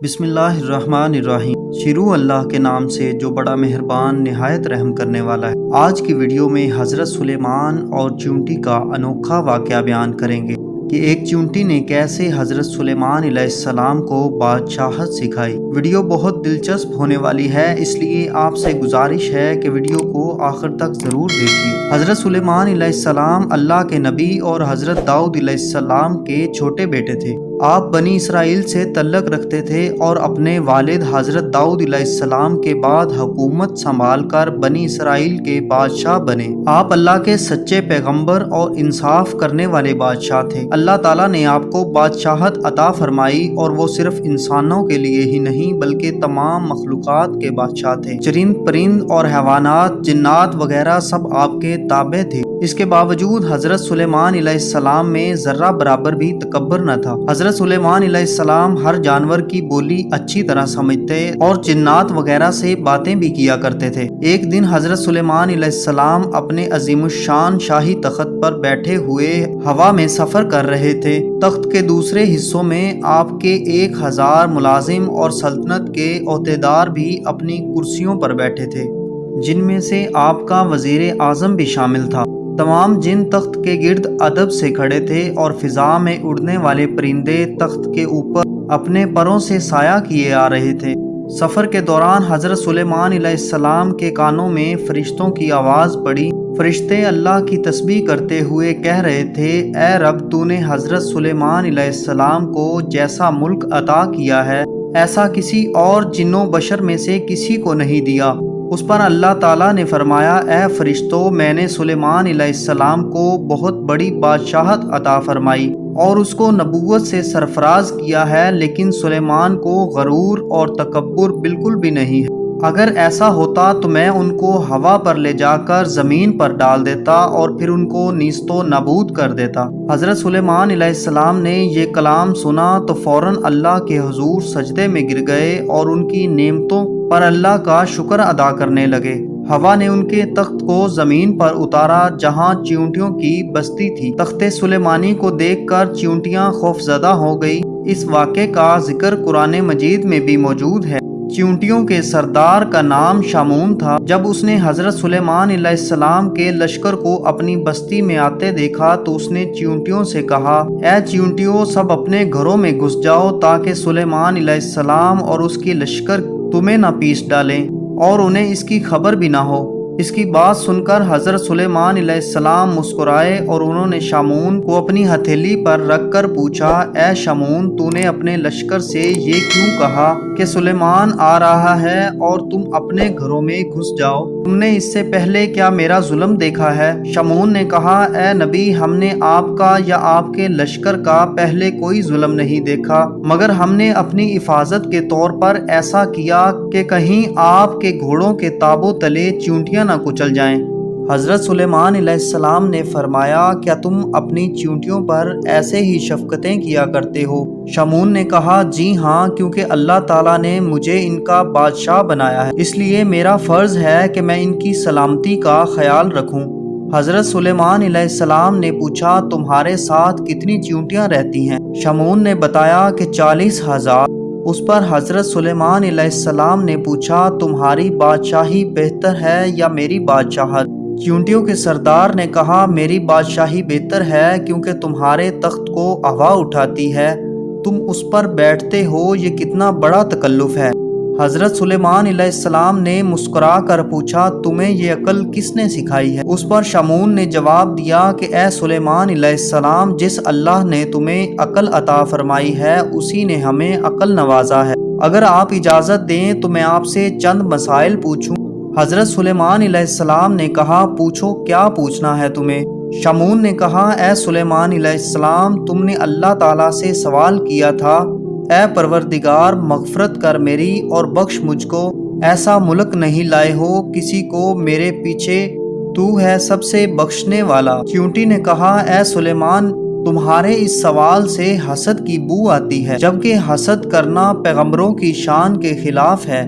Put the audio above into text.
بسم اللہ الرحمن الرحیم۔ شروع اللہ کے نام سے جو بڑا مہربان نہایت رحم کرنے والا ہے۔ آج کی ویڈیو میں حضرت سلیمان اور چیونٹی کا انوکھا واقعہ بیان کریں گے کہ ایک چیونٹی نے کیسے حضرت سلیمان علیہ السلام کو بادشاہت سکھائی۔ ویڈیو بہت دلچسپ ہونے والی ہے، اس لیے آپ سے گزارش ہے کہ ویڈیو کو آخر تک ضرور دیکھیے۔ حضرت سلیمان علیہ السلام اللہ کے نبی اور حضرت داؤد علیہ السلام کے چھوٹے بیٹے تھے۔ آپ بنی اسرائیل سے تعلق رکھتے تھے اور اپنے والد حضرت داؤد علیہ السلام کے بعد حکومت سنبھال کر بنی اسرائیل کے بادشاہ بنے۔ آپ اللہ کے سچے پیغمبر اور انصاف کرنے والے بادشاہ تھے۔ اللہ تعالیٰ نے آپ کو بادشاہت عطا فرمائی اور وہ صرف انسانوں کے لیے ہی نہیں بلکہ تمام مخلوقات کے بادشاہ تھے۔ چرند پرند اور حیوانات، جنات وغیرہ سب آپ کے تابع تھے۔ اس کے باوجود حضرت سلیمان علیہ السلام میں ذرہ برابر بھی تکبر نہ تھا۔ حضرت سلیمان علیہ السلام ہر جانور کی بولی اچھی طرح سمجھتے اور جنات وغیرہ سے باتیں بھی کیا کرتے تھے۔ ایک دن حضرت سلیمان علیہ السلام اپنے عظیم الشان شاہی تخت پر بیٹھے ہوئے ہوا میں سفر کر رہے تھے۔ تخت کے دوسرے حصوں میں آپ کے 1000 ملازم اور سلطنت کے عہدیدار بھی اپنی کرسیوں پر بیٹھے تھے، جن میں سے آپ کا وزیر اعظم بھی شامل تھا۔ تمام جن تخت کے گرد ادب سے کھڑے تھے اور فضا میں اڑنے والے پرندے تخت کے اوپر اپنے پروں سے سایہ کیے آ رہے تھے۔ سفر کے دوران حضرت سلیمان علیہ السلام کے کانوں میں فرشتوں کی آواز پڑی۔ فرشتے اللہ کی تسبیح کرتے ہوئے کہہ رہے تھے، اے رب، تو نے حضرت سلیمان علیہ السلام کو جیسا ملک عطا کیا ہے ایسا کسی اور جن و بشر میں سے کسی کو نہیں دیا۔ اس پر اللہ تعالیٰ نے فرمایا، اے فرشتوں، میں نے سلیمان علیہ السلام کو بہت بڑی بادشاہت عطا فرمائی اور اس کو نبوت سے سرفراز کیا ہے، لیکن سلیمان کو غرور اور تکبر بالکل بھی نہیں ہے۔ اگر ایسا ہوتا تو میں ان کو ہوا پر لے جا کر زمین پر ڈال دیتا اور پھر ان کو نیست و نابود کر دیتا۔ حضرت سلیمان علیہ السلام نے یہ کلام سنا تو فوراً اللہ کے حضور سجدے میں گر گئے اور ان کی نعمتوں پر اللہ کا شکر ادا کرنے لگے۔ ہوا نے ان کے تخت کو زمین پر اتارا جہاں چیونٹیوں کی بستی تھی۔ تخت سلیمانی کو دیکھ کر چیونٹیاں خوفزدہ ہو گئی۔ اس واقعے کا ذکر قرآن مجید میں بھی موجود ہے۔ چیونٹیوں کے سردار کا نام شامون تھا۔ جب اس نے حضرت سلیمان علیہ السلام کے لشکر کو اپنی بستی میں آتے دیکھا تو اس نے چیونٹیوں سے کہا، اے چیونٹیوں، سب اپنے گھروں میں گھس جاؤ تاکہ سلیمان علیہ السلام اور اس کے لشکر تمہیں نہ پیس ڈالیں اور انہیں اس کی خبر بھی نہ ہو۔ اس کی بات سن کر حضرت سلیمان علیہ السلام مسکرائے اور انہوں نے شامون کو اپنی ہتھیلی پر رکھ کر پوچھا، اے شامون، تو نے اپنے لشکر سے یہ کیوں کہا کہ سلیمان آ رہا ہے اور تم اپنے گھروں میں گھس جاؤ؟ تم نے اس سے پہلے کیا میرا ظلم دیکھا ہے؟ شامون نے کہا، اے نبی، ہم نے آپ کا یا آپ کے لشکر کا پہلے کوئی ظلم نہیں دیکھا، مگر ہم نے اپنی حفاظت کے طور پر ایسا کیا کہ کہیں آپ کے گھوڑوں کے تابوں تلے چیونٹیاں نہ کچل جائیں۔ حضرت سلیمان علیہ السلام نے فرمایا، کیا تم اپنی چیونٹیوں پر ایسے ہی شفقتیں کیا کرتے ہو؟ شامون نے کہا، جی ہاں، کیونکہ اللہ تعالیٰ نے مجھے ان کا بادشاہ بنایا ہے، اس لیے میرا فرض ہے کہ میں ان کی سلامتی کا خیال رکھوں۔ حضرت سلیمان علیہ السلام نے پوچھا، تمہارے ساتھ کتنی چیونٹیاں رہتی ہیں؟ شامون نے بتایا کہ 40,000۔ اس پر حضرت سلیمان علیہ السلام نے پوچھا، تمہاری بادشاہی بہتر ہے یا میری بادشاہت؟ چیونٹیوں کے سردار نے کہا، میری بادشاہی بہتر ہے، کیونکہ تمہارے تخت کو ہوا اٹھاتی ہے، تم اس پر بیٹھتے ہو، یہ کتنا بڑا تکلف ہے۔ حضرت سلیمان علیہ السلام نے مسکرا کر پوچھا، تمہیں یہ عقل کس نے سکھائی ہے؟ اس پر شامون نے جواب دیا کہ اے سلیمان علیہ السلام، جس اللہ نے تمہیں عقل عطا فرمائی ہے اسی نے ہمیں عقل نوازا ہے۔ اگر آپ اجازت دیں تو میں آپ سے چند مسائل پوچھوں؟ حضرت سلیمان علیہ السلام نے کہا، پوچھو، کیا پوچھنا ہے تمہیں؟ شامون نے کہا، اے سلیمان علیہ السلام، تم نے اللہ تعالیٰ سے سوال کیا تھا، اے پروردگار، مغفرت کر میری اور بخش مجھ کو، ایسا ملک نہیں لائے ہو کسی کو میرے پیچھے، تو ہے سب سے بخشنے والا۔ چیونٹی نے کہا، اے سلیمان، تمہارے اس سوال سے حسد کی بو آتی ہے، جبکہ حسد کرنا پیغمبروں کی شان کے خلاف ہے۔